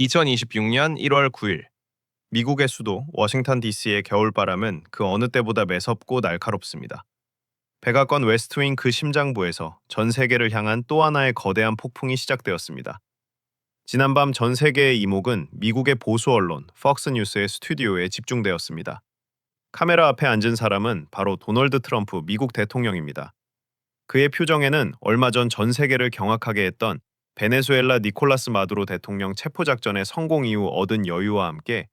2026년 1월 9일, 미국의 수도 워싱턴 DC의 겨울바람은 그 어느 때보다 매섭고 날카롭습니다. 백악관 웨스트윙 그 심장부에서 전 세계를 향한 또 하나의 거대한 폭풍이 시작되었습니다. 지난밤 전 세계의 이목은 미국의 보수 언론 폭스뉴스의 스튜디오에 집중되었습니다. 카메라 앞에 앉은 사람은 바로 도널드 트럼프 미국 대통령입니다. 그의 표정에는 얼마 전 세계를 경악하게 했던 베네수엘라 니콜라스 마두로 대통령 체포작전의 성공 이후 얻은 여유와 함께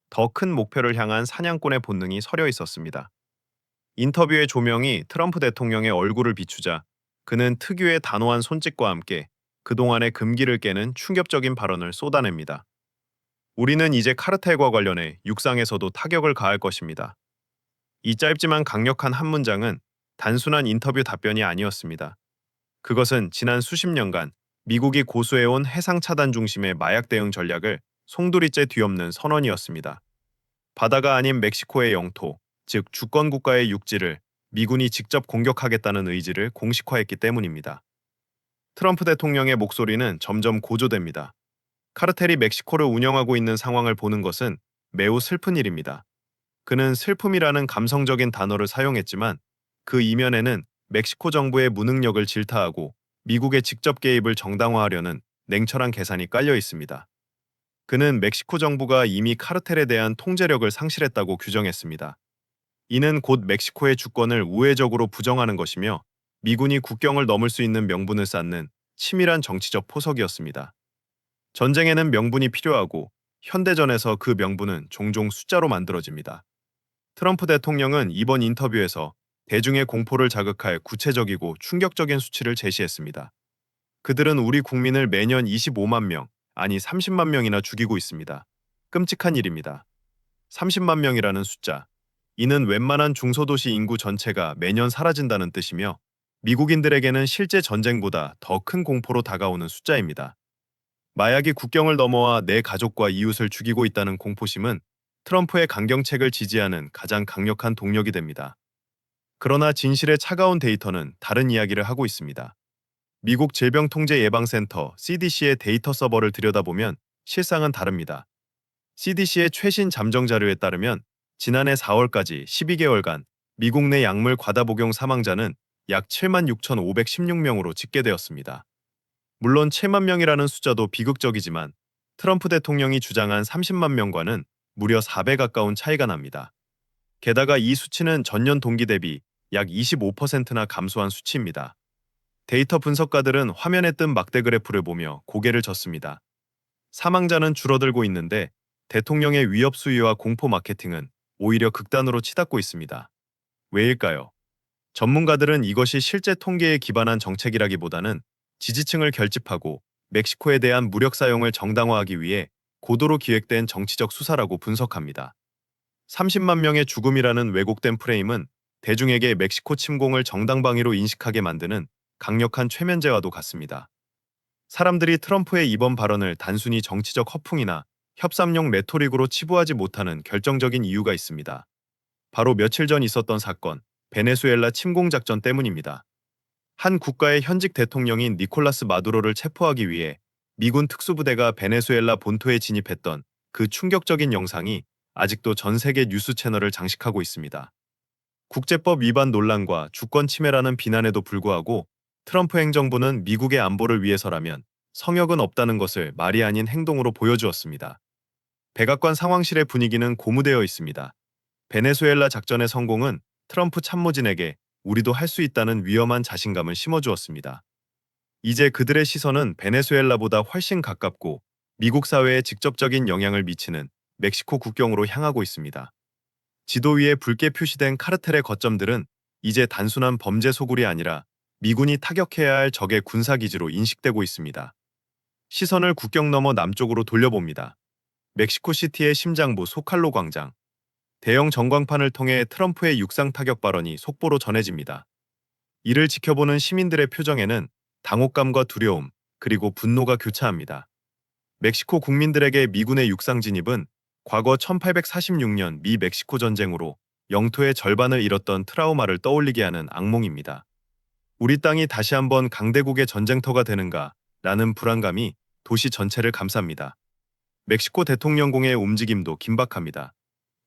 더 큰 목표를 향한 사냥꾼의 본능이 서려 있었습니다. 인터뷰의 조명이 트럼프 대통령의 얼굴을 비추자 그는 특유의 단호한 손짓과 함께 그동안의 금기를 깨는 충격적인 발언을 쏟아냅니다. 우리는 이제 카르텔과 관련해 육상에서도 타격을 가할 것입니다. 이 짧지만 강력한 한 문장은 단순한 인터뷰 답변이 아니었습니다. 그것은 지난 수십 년간 미국이 고수해온 해상 차단 중심의 마약 대응 전략을 송두리째 뒤엎는 선언이었습니다. 바다가 아닌 멕시코의 영토, 즉 주권 국가의 육지를 미군이 직접 공격하겠다는 의지를 공식화했기 때문입니다. 트럼프 대통령의 목소리는 점점 고조됩니다. 카르텔이 멕시코를 운영하고 있는 상황을 보는 것은 매우 슬픈 일입니다. 그는 슬픔이라는 감성적인 단어를 사용했지만 그 이면에는 멕시코 정부의 무능력을 질타하고 미국의 직접 개입을 정당화하려는 냉철한 계산이 깔려 있습니다. 그는 멕시코 정부가 이미 카르텔에 대한 통제력을 상실했다고 규정했습니다. 이는 곧 멕시코의 주권을 우회적으로 부정하는 것이며 미군이 국경을 넘을 수 있는 명분을 쌓는 치밀한 정치적 포석이었습니다. 전쟁에는 명분이 필요하고 현대전에서 그 명분은 종종 숫자로 만들어집니다. 트럼프 대통령은 이번 인터뷰에서 대중의 공포를 자극할 구체적이고 충격적인 수치를 제시했습니다. 그들은 우리 국민을 매년 25만 명, 아니 30만 명이나 죽이고 있습니다. 끔찍한 일입니다. 30만 명이라는 숫자. 이는 웬만한 중소도시 인구 전체가 매년 사라진다는 뜻이며 미국인들에게는 실제 전쟁보다 더 큰 공포로 다가오는 숫자입니다. 마약이 국경을 넘어와 내 가족과 이웃을 죽이고 있다는 공포심은 트럼프의 강경책을 지지하는 가장 강력한 동력이 됩니다. 그러나 진실의 차가운 데이터는 다른 이야기를 하고 있습니다. 미국 질병통제예방센터 CDC의 데이터 서버를 들여다보면 실상은 다릅니다. CDC의 최신 잠정 자료에 따르면 지난해 4월까지 12개월간 미국 내 약물 과다 복용 사망자는 약 7만 6,516명으로 집계되었습니다. 물론 7만 명이라는 숫자도 비극적이지만 트럼프 대통령이 주장한 30만 명과는 무려 4배 가까운 차이가 납니다. 게다가 이 수치는 전년 동기 대비 약 25%나 감소한 수치입니다. 데이터 분석가들은 화면에 뜬 막대 그래프를 보며 고개를 젓습니다. 사망자는 줄어들고 있는데 대통령의 위협 수위와 공포 마케팅은 오히려 극단으로 치닫고 있습니다. 왜일까요? 전문가들은 이것이 실제 통계에 기반한 정책이라기보다는 지지층을 결집하고 멕시코에 대한 무력 사용을 정당화하기 위해 고도로 기획된 정치적 수사라고 분석합니다. 30만 명의 죽음이라는 왜곡된 프레임은 대중에게 멕시코 침공을 정당방위로 인식하게 만드는 강력한 최면제와도 같습니다. 사람들이 트럼프의 이번 발언을 단순히 정치적 허풍이나 협상용 레토릭으로 치부하지 못하는 결정적인 이유가 있습니다. 바로 며칠 전 있었던 사건, 베네수엘라 침공 작전 때문입니다. 한 국가의 현직 대통령인 니콜라스 마두로를 체포하기 위해 미군 특수부대가 베네수엘라 본토에 진입했던 그 충격적인 영상이 아직도 전 세계 뉴스 채널을 장식하고 있습니다. 국제법 위반 논란과 주권 침해라는 비난에도 불구하고 트럼프 행정부는 미국의 안보를 위해서라면 성역은 없다는 것을 말이 아닌 행동으로 보여주었습니다. 백악관 상황실의 분위기는 고무되어 있습니다. 베네수엘라 작전의 성공은 트럼프 참모진에게 우리도 할 수 있다는 위험한 자신감을 심어주었습니다. 이제 그들의 시선은 베네수엘라보다 훨씬 가깝고 미국 사회에 직접적인 영향을 미치는 멕시코 국경으로 향하고 있습니다. 지도 위에 붉게 표시된 카르텔의 거점들은 이제 단순한 범죄 소굴이 아니라 미군이 타격해야 할 적의 군사기지로 인식되고 있습니다. 시선을 국경 너머 남쪽으로 돌려봅니다. 멕시코시티의 심장부 소칼로 광장. 대형 전광판을 통해 트럼프의 육상 타격 발언이 속보로 전해집니다. 이를 지켜보는 시민들의 표정에는 당혹감과 두려움, 그리고 분노가 교차합니다. 멕시코 국민들에게 미군의 육상 진입은 과거 1846년 미 멕시코 전쟁으로 영토의 절반을 잃었던 트라우마를 떠올리게 하는 악몽입니다. 우리 땅이 다시 한번 강대국의 전쟁터가 되는가 라는 불안감이 도시 전체를 감쌉니다. 멕시코 대통령궁의 움직임도 긴박합니다.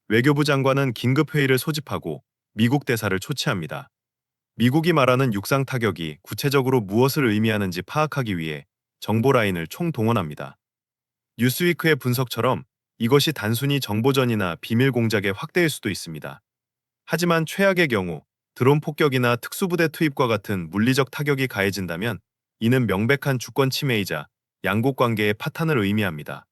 외교부 장관은 긴급 회의를 소집하고 미국 대사를 초치합니다. 미국이 말하는 육상 타격이 구체적으로 무엇을 의미하는지 파악하기 위해 정보 라인을 총동원합니다. 뉴스위크의 분석처럼 이것이 단순히 정보전이나 비밀 공작의 확대일 수도 있습니다. 하지만 최악의 경우 드론 폭격이나 특수부대 투입과 같은 물리적 타격이 가해진다면 이는 명백한 주권 침해이자 양국 관계의 파탄을 의미합니다.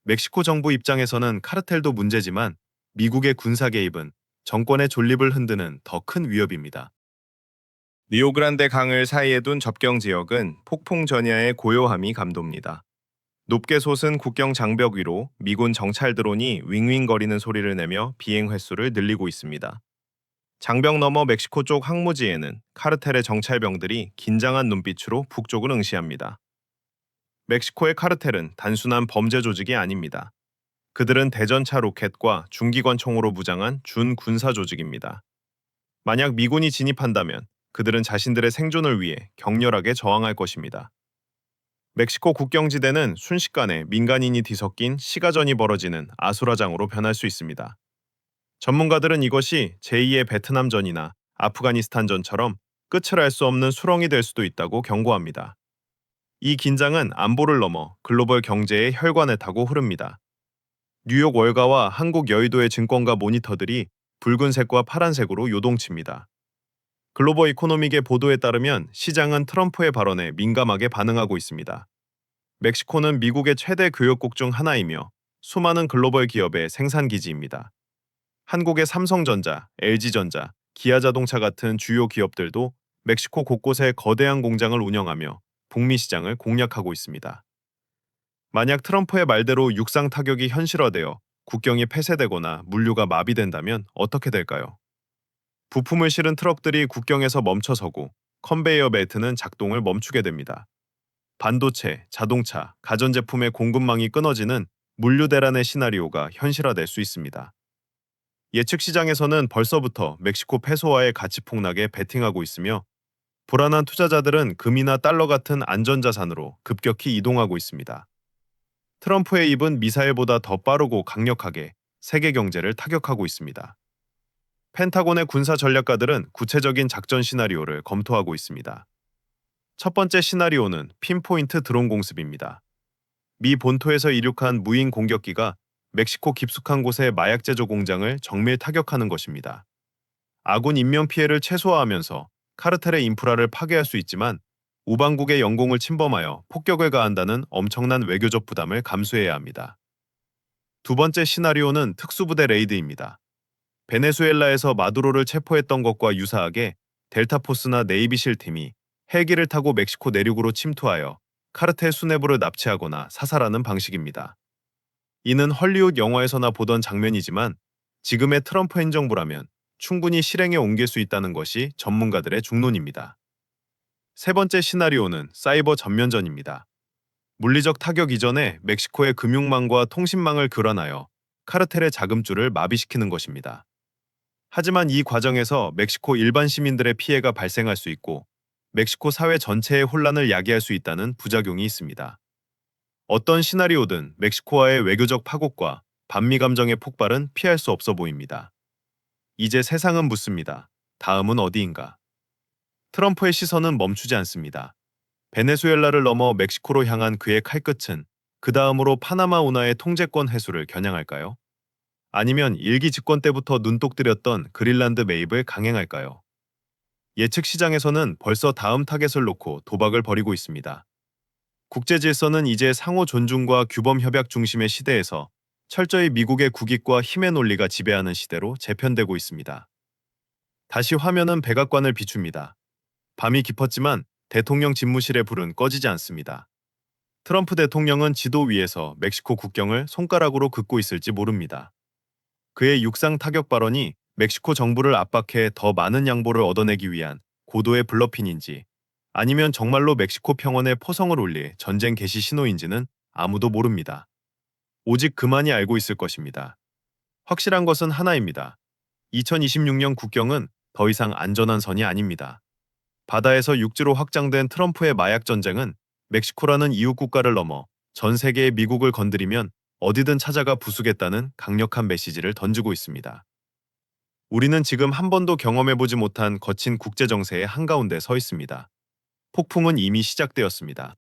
멕시코 정부 입장에서는 카르텔도 문제지만 미국의 군사 개입은 정권의 존립을 흔드는 더 큰 위협입니다. 리오그란데 강을 사이에 둔 접경 지역은 폭풍 전야의 고요함이 감돕니다. 높게 솟은 국경 장벽 위로 미군 정찰 드론이 윙윙거리는 소리를 내며 비행 횟수를 늘리고 있습니다. 장벽 너머 멕시코 쪽 항모지에는 카르텔의 정찰병들이 긴장한 눈빛으로 북쪽을 응시합니다. 멕시코의 카르텔은 단순한 범죄 조직이 아닙니다. 그들은 대전차 로켓과 중기관총으로 무장한 준군사 조직입니다. 만약 미군이 진입한다면 그들은 자신들의 생존을 위해 격렬하게 저항할 것입니다. 멕시코 국경지대는 순식간에 민간인이 뒤섞인 시가전이 벌어지는 아수라장으로 변할 수 있습니다. 전문가들은 이것이 제2의 베트남전이나 아프가니스탄전처럼 끝을 알 수 없는 수렁이 될 수도 있다고 경고합니다. 이 긴장은 안보를 넘어 글로벌 경제의 혈관을 타고 흐릅니다. 뉴욕 월가와 한국 여의도의 증권가 모니터들이 붉은색과 파란색으로 요동칩니다. 글로벌 이코노믹의 보도에 따르면 시장은 트럼프의 발언에 민감하게 반응하고 있습니다. 멕시코는 미국의 최대 교역국 중 하나이며 수많은 글로벌 기업의 생산 기지입니다. 한국의 삼성전자, LG전자, 기아자동차 같은 주요 기업들도 멕시코 곳곳에 거대한 공장을 운영하며 북미 시장을 공략하고 있습니다. 만약 트럼프의 말대로 육상 타격이 현실화되어 국경이 폐쇄되거나 물류가 마비된다면 어떻게 될까요? 부품을 실은 트럭들이 국경에서 멈춰서고 컨베이어 벨트는 작동을 멈추게 됩니다. 반도체, 자동차, 가전제품의 공급망이 끊어지는 물류 대란의 시나리오가 현실화될 수 있습니다. 예측 시장에서는 벌써부터 멕시코 페소화의 가치 폭락에 베팅하고 있으며 불안한 투자자들은 금이나 달러 같은 안전자산으로 급격히 이동하고 있습니다. 트럼프의 입은 미사일보다 더 빠르고 강력하게 세계 경제를 타격하고 있습니다. 펜타곤의 군사 전략가들은 구체적인 작전 시나리오를 검토하고 있습니다. 첫 번째 시나리오는 핀포인트 드론 공습입니다. 미 본토에서 이륙한 무인 공격기가 멕시코 깊숙한 곳의 마약 제조 공장을 정밀 타격하는 것입니다. 아군 인명 피해를 최소화하면서 카르텔의 인프라를 파괴할 수 있지만 우방국의 영공을 침범하여 폭격을 가한다는 엄청난 외교적 부담을 감수해야 합니다. 두 번째 시나리오는 특수부대 레이드입니다. 베네수엘라에서 마두로를 체포했던 것과 유사하게 델타포스나 네이비실 팀이 헬기를 타고 멕시코 내륙으로 침투하여 카르텔 수뇌부를 납치하거나 사살하는 방식입니다. 이는 헐리우드 영화에서나 보던 장면이지만 지금의 트럼프 행정부라면 충분히 실행에 옮길 수 있다는 것이 전문가들의 중론입니다. 세 번째 시나리오는 사이버 전면전입니다. 물리적 타격 이전에 멕시코의 금융망과 통신망을 교란하여 카르텔의 자금줄을 마비시키는 것입니다. 하지만 이 과정에서 멕시코 일반 시민들의 피해가 발생할 수 있고 멕시코 사회 전체의 혼란을 야기할 수 있다는 부작용이 있습니다. 어떤 시나리오든 멕시코와의 외교적 파국과 반미 감정의 폭발은 피할 수 없어 보입니다. 이제 세상은 묻습니다. 다음은 어디인가? 트럼프의 시선은 멈추지 않습니다. 베네수엘라를 넘어 멕시코로 향한 그의 칼끝은 그 다음으로 파나마 운하의 통제권 회수를 겨냥할까요? 아니면 일기 집권 때부터 눈독 들였던 그린란드 매입을 강행할까요? 예측 시장에서는 벌써 다음 타겟을 놓고 도박을 벌이고 있습니다. 국제 질서는 이제 상호 존중과 규범 협약 중심의 시대에서 철저히 미국의 국익과 힘의 논리가 지배하는 시대로 재편되고 있습니다. 다시 화면은 백악관을 비춥니다. 밤이 깊었지만 대통령 집무실의 불은 꺼지지 않습니다. 트럼프 대통령은 지도 위에서 멕시코 국경을 손가락으로 긋고 있을지 모릅니다. 그의 육상 타격 발언이 멕시코 정부를 압박해 더 많은 양보를 얻어내기 위한 고도의 블러핀인지 아니면 정말로 멕시코 평원에 포성을 올릴 전쟁 개시 신호인지는 아무도 모릅니다. 오직 그만이 알고 있을 것입니다. 확실한 것은 하나입니다. 2026년 국경은 더 이상 안전한 선이 아닙니다. 바다에서 육지로 확장된 트럼프의 마약 전쟁은 멕시코라는 이웃 국가를 넘어 전 세계의 미국을 건드리면 어디든 찾아가 부수겠다는 강력한 메시지를 던지고 있습니다. 우리는 지금 한 번도 경험해보지 못한 거친 국제 정세의 한가운데 서 있습니다. 폭풍은 이미 시작되었습니다.